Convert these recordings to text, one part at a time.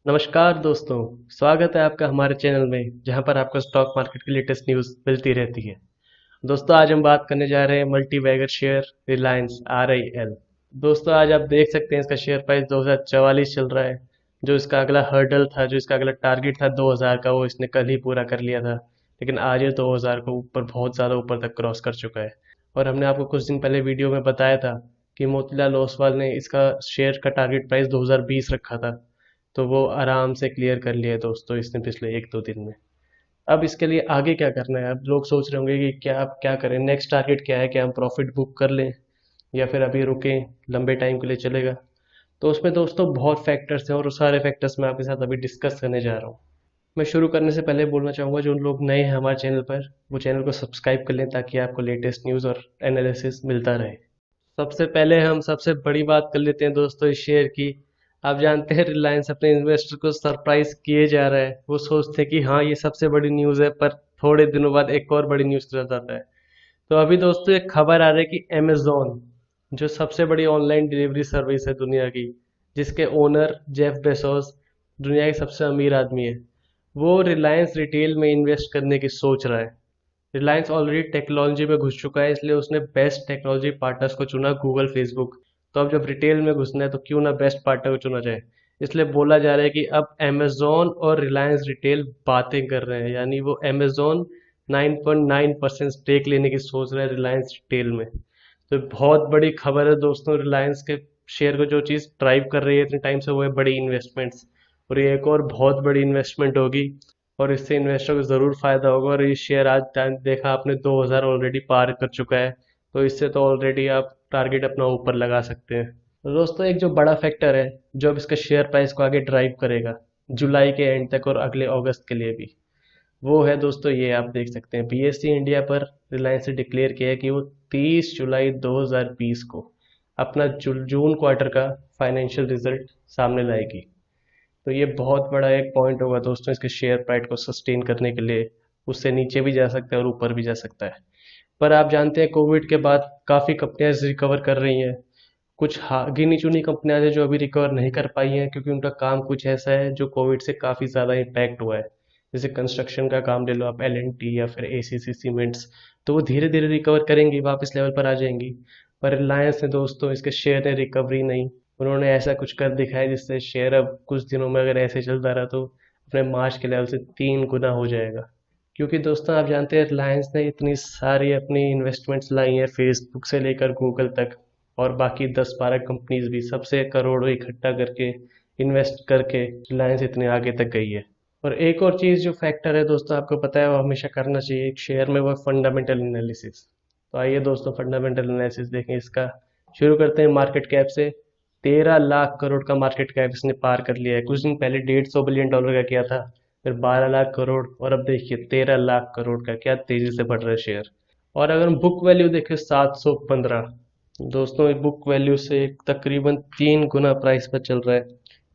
नमस्कार दोस्तों। स्वागत है आपका हमारे चैनल में जहां पर आपको स्टॉक मार्केट की लेटेस्ट न्यूज़ मिलती रहती है। दोस्तों आज हम बात करने जा रहे हैं multi bagger share Reliance RIL। दोस्तों आज आप देख सकते हैं इसका शेयर प्राइस 2044 चल रहा है। जो इसका अगला हर्डल था, जो इसका अगला टारगेट था 2000 का, वो इसने कल ही पूरा कर लिया था। लेकिन आज ये 2000 को ऊपर, बहुत ज़्यादा ऊपर तक क्रॉस कर चुका है। और हमने आपको कुछ दिन पहले वीडियो में बताया था कि मोतीलाल ओसवाल ने इसका शेयर का टारगेट प्राइस 2020 रखा था। तो वो आराम से क्लियर कर लिया है दोस्तों इसने पिछले एक दो दिन में। अब इसके लिए आगे क्या करना है? अब लोग सोच रहे होंगे कि क्या करें, नेक्स्ट टारगेट क्या है, क्या हम प्रॉफिट बुक कर लें या फिर अभी रुकें, लंबे टाइम के लिए चलेगा। तो उसमें दोस्तों बहुत फैक्टर्स हैं और उस सारे फैक्टर्स मैं आपके साथ अभी डिस्कस करने जा रहा हूँ। मैं शुरू करने से पहले बोलना चाहूँगा, जो लोग नए हैं हमारे चैनल पर, वो चैनल को सब्सक्राइब कर लें ताकि आपको लेटेस्ट न्यूज़ और एनालिसिस मिलता रहे। सबसे पहले हम सबसे बड़ी बात कर लेते हैं दोस्तों इस शेयर की। आप जानते हैं रिलायंस अपने इन्वेस्टर को सरप्राइज किए जा रहा है। वो सोचते हैं कि हाँ ये सबसे बड़ी न्यूज़ है, पर थोड़े दिनों बाद एक और बड़ी न्यूज़ आ जाता है। तो अभी दोस्तों एक खबर आ रही है कि अमेजोन, जो सबसे बड़ी ऑनलाइन डिलीवरी सर्विस है दुनिया की, जिसके ओनर जेफ बेजोस दुनिया के सबसे अमीर आदमी है, वो रिलायंस रिटेल में इन्वेस्ट करने की सोच रहा है। रिलायंस ऑलरेडी टेक्नोलॉजी में घुस चुका है, इसलिए उसने बेस्ट टेक्नोलॉजी पार्टनर्स को चुना, गूगल, फेसबुक। तो अब जब रिटेल में घुसना है तो क्यों ना बेस्ट पार्टनर को चुना जाए। इसलिए बोला जा रहा है कि अब अमेजोन और रिलायंस रिटेल बातें कर रहे हैं, यानी वो अमेजोन 9.9% स्टेक लेने की सोच रहा है रिलायंस रिटेल में। तो बहुत बड़ी खबर है दोस्तों। रिलायंस के शेयर को जो चीज़ ड्राइव कर रही है इतने टाइम से, वो है बड़ी इन्वेस्टमेंट्स। और ये एक और बहुत बड़ी इन्वेस्टमेंट होगी और इससे इन्वेस्टर को ज़रूर फायदा होगा। और ये शेयर आज देखा आपने 2000 ऑलरेडी पार कर चुका है। तो इससे तो ऑलरेडी आप टारगेट अपना ऊपर लगा सकते हैं। तो दोस्तों एक जो बड़ा फैक्टर है जो अब इसका शेयर प्राइस को आगे ड्राइव करेगा जुलाई के एंड तक और अगले अगस्त के लिए भी, वो है दोस्तों, ये आप देख सकते हैं BSE इंडिया पर रिलायंस ने डिक्लेयर किया है कि वो 30 जुलाई 2020 को अपना जून क्वार्टर का फाइनेंशियल रिजल्ट सामने लाएगी। तो ये बहुत बड़ा एक पॉइंट होगा दोस्तों इसके शेयर प्राइस को सस्टेन करने के लिए। उससे नीचे भी जा सकता है और ऊपर भी जा सकता है। पर आप जानते हैं कोविड के बाद काफ़ी कंपनियां रिकवर कर रही हैं। कुछ गिनी चुनी कंपनियां हैं जो अभी रिकवर नहीं कर पाई हैं, क्योंकि उनका काम कुछ ऐसा है जो कोविड से काफ़ी ज़्यादा इम्पैक्ट हुआ है। जैसे कंस्ट्रक्शन का काम ले लो आप, L&T या फिर ACC सीमेंट्स। तो वो धीरे धीरे रिकवर करेंगी, वापस लेवल पर आ जाएंगी। पर रिलायंस ने दोस्तों, इसके शेयर ने रिकवरी नहीं। उन्होंने ऐसा कुछ कर दिखाया जिससे शेयर अब कुछ दिनों में अगर ऐसे चलता रहा तो अपने मार्च के लेवल से 3 गुना हो जाएगा। क्योंकि दोस्तों आप जानते हैं रिलायंस ने इतनी सारी अपनी इन्वेस्टमेंट्स लाई हैं, फेसबुक से लेकर गूगल तक, और बाकी 10-12 कंपनीज भी, सबसे करोड़ों इकट्ठा करके, इन्वेस्ट करके रिलायंस इतने आगे तक गई है। और एक और चीज़ जो फैक्टर है दोस्तों, आपको पता है वो हमेशा करना चाहिए एक शेयर में, वो फंडामेंटल एनालिसिस। तो आइए दोस्तों फंडामेंटल एनालिसिस देखें इसका। शुरू करते हैं मार्केट कैप से। 13 लाख करोड़ का मार्केट कैप इसने पार कर लिया है। कुछ दिन पहले $150 बिलियन का किया था, फिर 12 लाख करोड़, और अब देखिए 13 लाख करोड़ का। क्या तेजी से बढ़ रहा है शेयर। और अगर हम बुक वैल्यू देखें 715, दोस्तों बुक वैल्यू से तकरीबन 3 गुना प्राइस पर चल रहा है।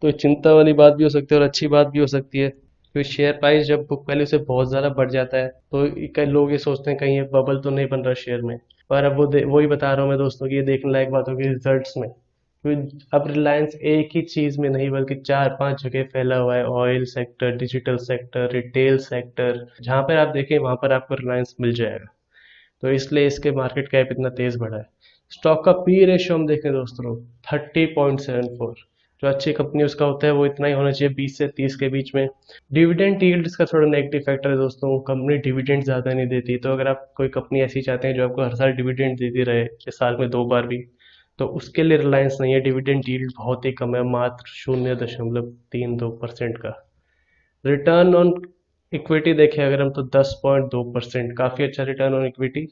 तो चिंता वाली बात भी हो सकती है और अच्छी बात भी हो सकती है, क्योंकि शेयर प्राइस जब बुक वैल्यू से बहुत ज़्यादा बढ़ जाता है तो कई लोग ये सोचते हैं कहीं ये बबल तो नहीं बन रहा शेयर में। पर अब वही बता रहा हूँ मैं दोस्तों कि ये देखने लायक बात होगी रिजल्ट्स में। क्योंकि अब रिलायंस एक ही चीज़ में नहीं बल्कि 4-5 जगह फैला हुआ है। Oil sector, digital sector, retail sector, जहाँ पर आप देखें वहाँ पर आपको रिलायंस मिल जाएगा। तो इसलिए इसके मार्केट कैप इतना तेज बढ़ा है। स्टॉक का पी रेशियो हम देखें दोस्तों, 30.74। जो अच्छी कंपनी उसका होता है वो इतना ही होना चाहिए, 20 से 30 के बीच में। डिविडेंड यील्ड इसका थोड़ा नेगेटिव फैक्टर है दोस्तों, कंपनी डिविडेंड ज़्यादा नहीं देती। तो अगर आप कोई कंपनी ऐसी चाहते हैं जो आपको हर साल डिविडेंड देती रहे, या साल में 2 बार भी, तो उसके लिए रिलायंस नहीं है। डिविडेंड यील्ड बहुत ही कम है, मात्र 0.32% का। रिटर्न ऑन इक्विटी देखें अगर हम, तो 10.2%, काफ़ी अच्छा रिटर्न ऑन इक्विटी।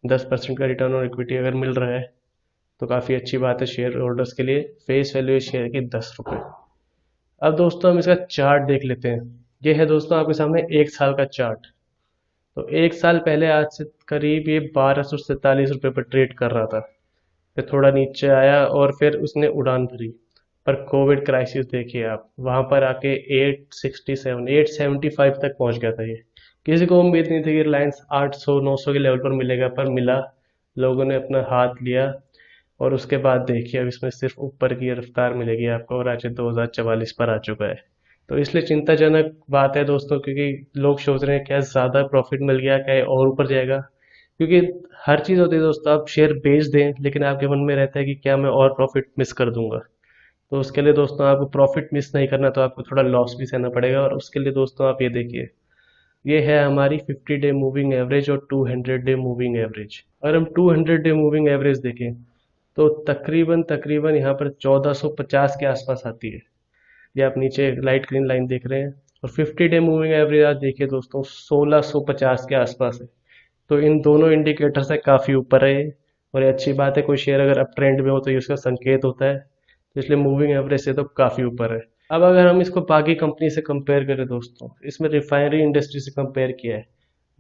10% का रिटर्न ऑन इक्विटी अगर मिल रहा है तो काफ़ी अच्छी बात है शेयर होल्डर्स के लिए। फेस वैल्यू शेयर की 10 रुपये। अब दोस्तों हम इसका चार्ट देख लेते हैं। ये है दोस्तों आपके सामने 1 साल का चार्ट। तो 1 साल पहले आज से करीब ये 1247 रुपये पर ट्रेड कर रहा था। फिर थोड़ा नीचे आया और फिर उसने उड़ान भरी। पर कोविड क्राइसिस देखिए आप, वहां पर आके 867 875 तक पहुंच गया था ये। किसी को उम्मीद नहीं थी कि रिलायंस 800-900 के लेवल पर मिलेगा, पर मिला। लोगों ने अपना हाथ लिया और उसके बाद देखिए अब इसमें सिर्फ ऊपर की रफ्तार मिलेगी आपको, और आज 2044 पर आ चुका है। तो इसलिए चिंताजनक बात है दोस्तों, क्योंकि लोग सोच रहे हैं क्या ज़्यादा प्रॉफिट मिल गया, क्या ये और ऊपर जाएगा। क्योंकि हर चीज़ होती है दोस्तों, आप शेयर बेच दें लेकिन आपके मन में रहता है कि क्या मैं और प्रॉफिट मिस कर दूंगा। तो उसके लिए दोस्तों आपको प्रॉफिट मिस नहीं करना, तो आपको थोड़ा लॉस भी सहना पड़ेगा। और उसके लिए दोस्तों आप ये देखिए, ये है हमारी 50 डे मूविंग एवरेज और 200 डे मूविंग एवरेज। अगर हम 200 डे मूविंग एवरेज देखें तो तकरीबन तकरीबन यहाँ पर 1450 के आसपास आती है। ये आप नीचे लाइट ग्रीन लाइन देख रहे हैं। और 50 डे मूविंग एवरेज आज देखिए दोस्तों 1650 के आसपास है। तो इन दोनों इंडिकेटर से काफ़ी ऊपर है ये। और ये अच्छी बात है, कोई शेयर अगर अप ट्रेंड में हो तो ये उसका संकेत होता है। तो इसलिए मूविंग एवरेज से तो काफ़ी ऊपर है। अब अगर हम इसको बाकी कंपनी से कंपेयर करें दोस्तों, इसमें रिफाइनरी इंडस्ट्री से कंपेयर किया है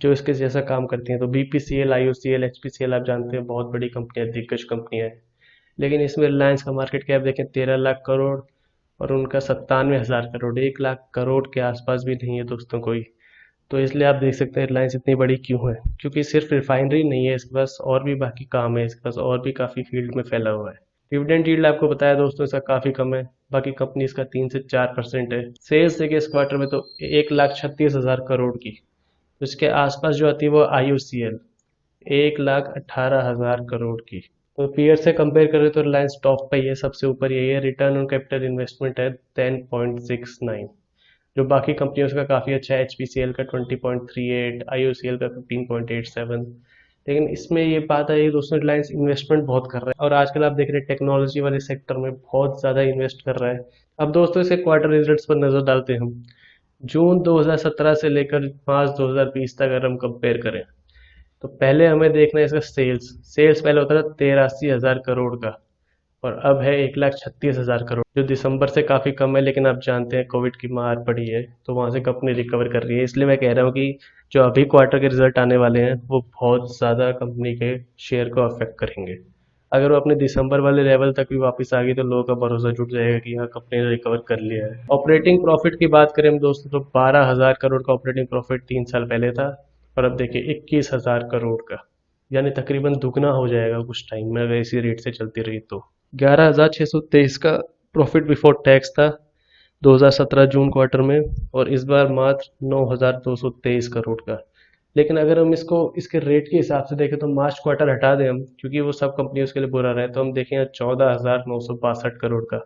जो इसके जैसा काम करती हैं। तो बीपीसीएल, आईओसीएल, एचपीसीएल आप जानते हैं बहुत बड़ी कंपनियां, दिग्गज कंपनियां हैं। लेकिन इसमें रिलायंस का मार्केट कैप देखें 13 लाख करोड़, और उनका 97,000 करोड़, 1 लाख करोड़ के आसपास भी नहीं है दोस्तों कोई। तो इसलिए आप देख सकते हैं रिलायंस इतनी बड़ी क्यों है, क्योंकि सिर्फ रिफाइनरी नहीं है इसके पास, और भी बाकी काम है इसके पास, और भी काफ़ी फील्ड में फैला हुआ है। डिविडेंड यील्ड आपको बताया दोस्तों इसका काफ़ी कम है, बाकी कंपनीज का 3 से 4% है। सेल्स देखिए इस क्वार्टर में तो 1,36,000 करोड़ की। तो इसके आसपास जो आती है वो IOCL 1,18,000 करोड़ की। तो पीयर से कंपेयर करें तो रिलायंस टॉप पे ही है, सबसे ऊपर यही है। रिटर्न ऑन कैपिटल इन्वेस्टमेंट है 10.69, जो बाकी कंपनियों का काफ़ी अच्छा है। HPCL का 20.38, IOCL का 15.87। लेकिन इसमें ये बात है दोस्तों, रिलायंस इन्वेस्टमेंट बहुत कर रहा है, और आजकल आप देख रहे हैं टेक्नोलॉजी वाले सेक्टर में बहुत ज़्यादा इन्वेस्ट कर रहा है। अब दोस्तों इसके क्वार्टर रिजल्ट्स पर नज़र डालते हैं हम। जून 2017 से लेकर मार्च 2020 तक अगर हम कंपेयर करें तो पहले हमें देखना है इसका सेल्स। सेल्स पहले होता था 83,000 करोड़ का, और अब है 1,36,000 करोड़, जो दिसंबर से काफ़ी कम है। लेकिन आप जानते हैं कोविड की मार पड़ी है तो वहाँ से कंपनी रिकवर कर रही है। इसलिए मैं कह रहा हूँ कि जो अभी क्वार्टर के रिजल्ट आने वाले हैं वो बहुत ज़्यादा कंपनी के शेयर को अफेक्ट करेंगे। अगर वो अपने दिसंबर वाले लेवल तक भी वापस आ गई तो लोगों का भरोसा जुट जाएगा कि हाँ कंपनी ने रिकवर कर लिया है। ऑपरेटिंग प्रॉफिट की बात करें हम दोस्तों तो 12,000 करोड़ का ऑपरेटिंग प्रॉफिट 3 साल पहले था, और अब देखिए 21,000 करोड़ का, यानी तकरीबन दुगना हो जाएगा कुछ टाइम में अगर इसी रेट से चलती रही तो। 11,623 का प्रॉफिट बिफोर टैक्स था 2017 जून क्वार्टर में, और इस बार मात्र 9,223 करोड़ का। लेकिन अगर हम इसको इसके रेट के हिसाब से देखें तो मार्च क्वार्टर हटा दें हम, क्योंकि वो सब कंपनियों के लिए बुरा रहा है, तो हम देखें 14,962 करोड़ का,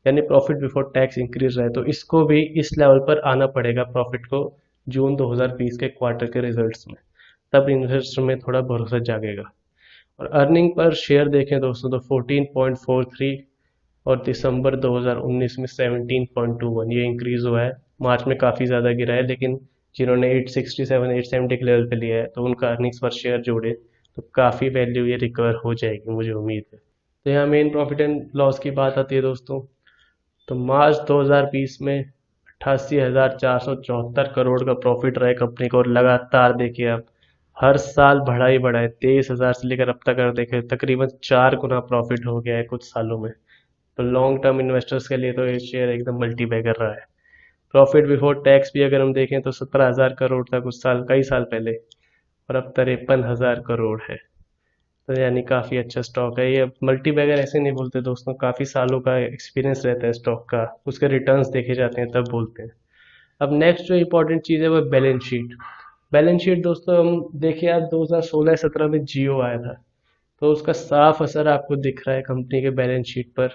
यानी प्रॉफिट बिफोर टैक्स इंक्रीज रहा है। तो इसको भी इस लेवल पर आना पड़ेगा प्रॉफिट को जून 2020 के क्वार्टर के रिजल्ट्स में, तब इन्वेस्टर में थोड़ा भरोसा जागेगा। और अर्निंग पर शेयर देखें दोस्तों तो 14.43, और दिसंबर 2019 में 17.21, ये इंक्रीज हुआ है। मार्च में काफ़ी ज़्यादा गिरा है, लेकिन जिन्होंने 867 870 के लेवल पे लिया है तो उनका अर्निंग्स पर शेयर जोड़े तो काफ़ी वैल्यू ये रिकवर हो जाएगी, मुझे उम्मीद है। तो यहाँ मेन प्रॉफिट एंड लॉस की बात आती है दोस्तों। तो मार्च 2020 में 88,474 करोड़ का प्रॉफिट रहा है कंपनी को, और लगातार देखिए आप हर साल बढ़ा ही बढ़ा है। 23,000 से लेकर अब तक अगर देखें तकरीबन 4 गुना प्रॉफिट हो गया है कुछ सालों में। तो लॉन्ग टर्म इन्वेस्टर्स के लिए तो ये शेयर एकदम मल्टीप्लाई कर रहा है। प्रॉफिट बिफोर टैक्स भी अगर हम देखें तो 17,000 करोड़ था कुछ साल, कई साल पहले, और अब 53,000 करोड़ है। तो यानी काफ़ी अच्छा स्टॉक है ये। मल्टी बैगर ऐसे नहीं बोलते दोस्तों, काफ़ी सालों का एक्सपीरियंस रहता है स्टॉक का, उसके रिटर्न्स देखे जाते हैं तब बोलते हैं। अब नेक्स्ट जो इंपॉर्टेंट चीज़ है वो बैलेंस शीट। बैलेंस शीट दोस्तों हम देखिए, आज 2016-17 में जियो आया था, तो उसका साफ असर आपको दिख रहा है कंपनी के बैलेंस शीट पर,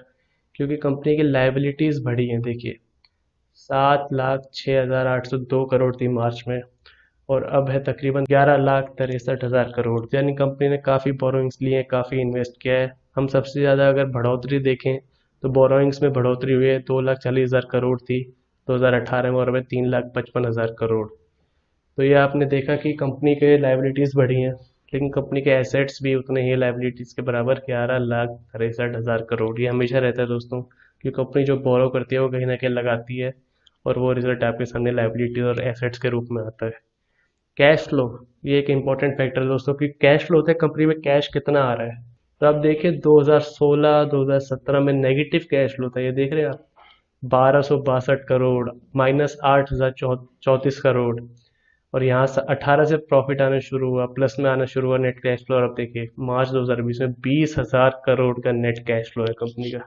क्योंकि कंपनी की लाइबिलिटीज़ बढ़ी हैं। देखिए 7,06,802 करोड़ थी मार्च में, और अब है तकरीबन 11,63,000 करोड़, यानी कंपनी ने काफ़ी बोरोइंग्स लिए हैं, काफ़ी इन्वेस्ट किया है। हम सबसे ज़्यादा अगर बढ़ोतरी देखें तो बोरोइंग्स में बढ़ोतरी हुई है, 2,40,000 करोड़ थी 2018 में, और अब है 3,55,000 करोड़। तो ये आपने देखा कि कंपनी के लाइबिलिटीज़ बढ़ी हैं, लेकिन कंपनी के एसेट्स भी उतने ही लाइबिलिटीज़ के बराबर, 11,63,000 करोड़। ये हमेशा रहता है दोस्तों कि कंपनी जो बोरो करती है वो कहीं ना कहीं लगाती है, और वो रिजल्ट आपके सामने लाइबिलिटी और एसेट्स के रूप में आता है। कैश फ्लो, ये एक इंपॉर्टेंट फैक्टर है दोस्तों कि कैश फ्लो होता है कंपनी में कैश कितना आ रहा है। तो आप देखिए 2016-2017 में नेगेटिव कैश फ्लो था, ये देख रहे हैं आप, 1,262 करोड़, -8,034 करोड़। और यहाँ से 18 से प्रॉफिट आना शुरू हुआ, प्लस में आना शुरू हुआ नेट कैश फ्लो, और अब देखिए मार्च 2020 में 20,000 करोड़ का नेट कैश फ्लो है कंपनी का।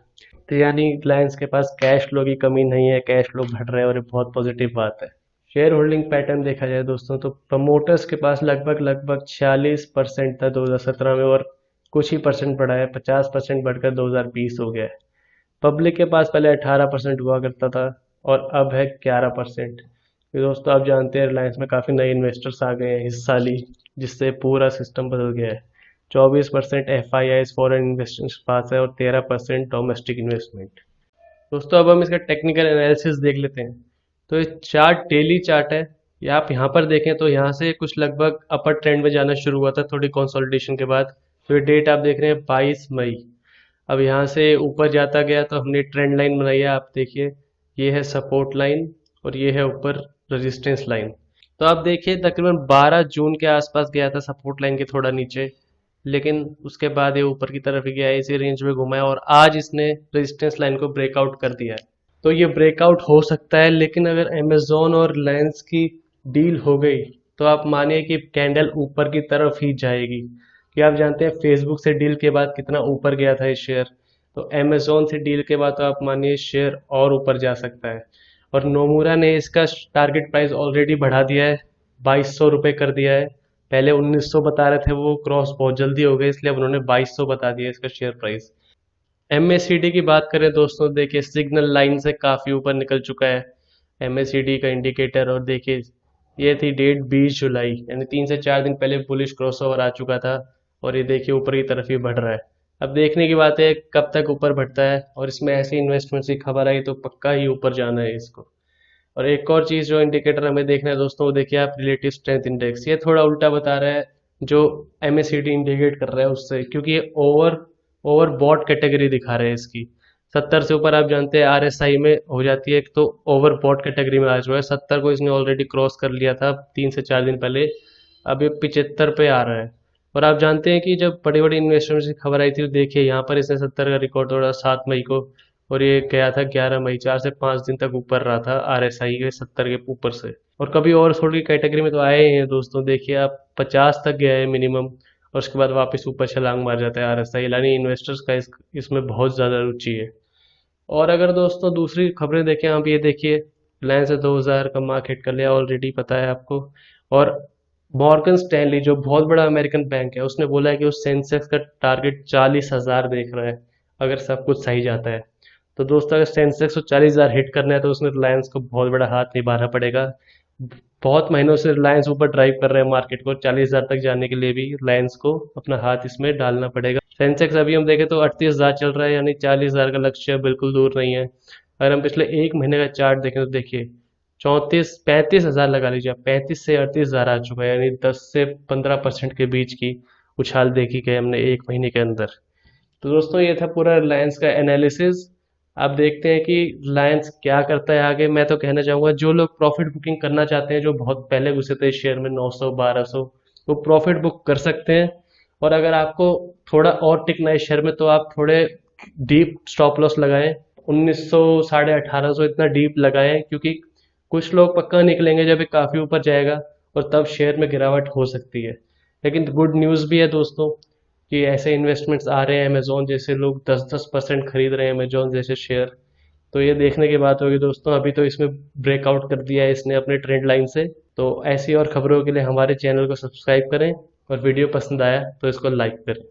तो यानी रिलायंस के पास कैश फ्लो की कमी नहीं है, कैश फ्लो बढ़ रहा है और ये बहुत पॉजिटिव बात है। शेयर होल्डिंग पैटर्न देखा जाए दोस्तों तो प्रमोटर्स के पास लगभग लगभग 46% था 2017 में, और कुछ ही परसेंट बढ़ा है, 50% बढ़कर 2020 हो गया है। पब्लिक के पास पहले 18% हुआ करता था और अब है 11%। तो दोस्तों आप जानते हैं रिलायंस में काफ़ी नए इन्वेस्टर्स आ गए हैं हिस्सा ली, जिससे पूरा सिस्टम बदल गया है। 24% F I I foreign investors के पास है और 13% डोमेस्टिक इन्वेस्टमेंट। दोस्तों अब हम इसका टेक्निकल एनालिसिस देख लेते हैं। तो ये चार्ट डेली चार्ट है। ये आप यहाँ पर देखें तो यहाँ से कुछ लगभग अपर ट्रेंड में जाना शुरू हुआ था थोड़ी कंसोलिडेशन के बाद। तो ये डेट आप देख रहे हैं 22 मई। अब यहाँ से ऊपर जाता गया तो हमने ट्रेंड लाइन बनाई है, आप देखिए ये है सपोर्ट लाइन और ये है ऊपर रेजिस्टेंस लाइन। तो आप देखिए तकरीबन 12 जून के आसपास गया था सपोर्ट लाइन के थोड़ा नीचे, लेकिन उसके बाद ये ऊपर की तरफ ही गया, इसी रेंज में घुमा है और आज इसने रेजिस्टेंस लाइन को ब्रेकआउट कर दिया है। तो ये ब्रेकआउट हो सकता है, लेकिन अगर अमेजोन और रिलायंस की डील हो गई तो आप मानिए कि कैंडल ऊपर की तरफ ही जाएगी। कि आप जानते हैं फेसबुक से डील के बाद कितना ऊपर गया था ये शेयर, तो अमेजोन से डील के बाद तो आप मानिए शेयर और ऊपर जा सकता है। और नोमुरा ने इसका टारगेट प्राइस ऑलरेडी बढ़ा दिया है, 2200 रुपये कर दिया है। पहले 1900 बता रहे थे, वो क्रॉस बहुत जल्दी हो गए इसलिए अब उन्होंने 2200 बता दिया इसका शेयर प्राइस। एमएसीडी की बात करें दोस्तों, देखिए सिग्नल लाइन से काफ़ी ऊपर निकल चुका है एमएसीडी का इंडिकेटर, और देखिए ये थी डेट 20 जुलाई, यानी 3 से 4 दिन पहले बुलिश क्रॉसओवर आ चुका था और ये देखिए ऊपर की तरफ ही बढ़ रहा है। अब देखने की बात है कब तक ऊपर बढ़ता है, और इसमें ऐसी इन्वेस्टमेंट की खबर आई तो पक्का ही ऊपर जाना है इसको। और एक और चीज़ जो इंडिकेटर हमें देखना है दोस्तों, वो देखिए आप रिलेटिव स्ट्रेंथ इंडेक्स, ये थोड़ा उल्टा बता रहा है जो एमएसीडी इंडिकेट कर रहा है उससे, क्योंकि ये ओवर बॉट कैटेगरी दिखा रहे हैं इसकी। 70 से ऊपर आप जानते हैं आरएसआई में हो जाती है, एक तो ओवर बॉट कैटेगरी में आ चुका है। 70 को इसने ऑलरेडी क्रॉस कर लिया था 3 से 4 दिन पहले, अब ये 75 पे आ रहा है। और आप जानते हैं कि जब बड़ी बड़ी इन्वेस्टमेंट की खबर आई थी तो देखिए यहाँ पर इसने 70 का रिकॉर्ड तोड़ा 7 मई को, और ये गया था 11 मई, 4 से 5 दिन तक ऊपर रहा था आरएसआई के 70 के ऊपर से। और कभी और थोड़ी कैटेगरी में तो आए ही हैं दोस्तों, देखिए आप 50 तक गया है मिनिमम, और उसके बाद वापस ऊपर छलांग मार जाता है आरएसआई, यानी इन्वेस्टर्स का इसमें बहुत ज़्यादा रुचि है। और अगर दोस्तों दूसरी खबरें देखें, आप ये देखिए रिलायंस से 2000 का मार्केट कर लिया ऑलरेडी, पता है आपको। और मॉर्गन स्टैनली जो बहुत बड़ा अमेरिकन बैंक है, उसने बोला है कि उस सेंसेक्स का टारगेट 40,000 देख रहा है अगर सब कुछ सही जाता है। तो दोस्तों अगर सेंसेक्स को 40,000 हिट करना है तो उसमें रिलायंस को बहुत बड़ा हाथ निभाना पड़ेगा। बहुत महीनों से रिलायंस ऊपर ड्राइव कर रहे हैं मार्केट को, 40,000 तक जाने के लिए भी रिलायंस को अपना हाथ इसमें डालना पड़ेगा। सेंसेक्स अभी हम देखें तो 38,000 चल रहा है, यानी 40,000 का लक्ष्य बिल्कुल दूर नहीं है। अगर हम पिछले एक महीने का चार्ट देखें तो देखिए 35,000 लगा लीजिए, 35 से 38,000 आ चुका है, यानी 10 से 15% के बीच की उछाल देखी गई हमने एक महीने के अंदर। तो दोस्तों ये था पूरा रिलायंस का एनालिसिस। आप देखते हैं कि रिलायंस क्या करता है आगे। मैं तो कहना चाहूँगा जो लोग प्रॉफिट बुकिंग करना चाहते हैं, जो बहुत पहले घुसे थे शेयर में 900 1200, वो प्रॉफिट बुक कर सकते हैं। और अगर आपको थोड़ा और टिकना है शेयर में तो आप थोड़े डीप स्टॉप लॉस लगाएं, 1900 1850 इतना डीप लगाएं, क्योंकि कुछ लोग पक्का निकलेंगे जब ये काफ़ी ऊपर जाएगा और तब शेयर में गिरावट हो सकती है। लेकिन गुड न्यूज़ भी है दोस्तों कि ऐसे इन्वेस्टमेंट्स आ रहे हैं, अमेजोन जैसे लोग 10-10% खरीद रहे हैं अमेजोन जैसे शेयर। तो ये देखने की बात होगी दोस्तों, अभी तो इसमें ब्रेकआउट कर दिया है इसने अपने ट्रेंड लाइन से। तो ऐसी और खबरों के लिए हमारे चैनल को सब्सक्राइब करें, और वीडियो पसंद आया तो इसको लाइक करें।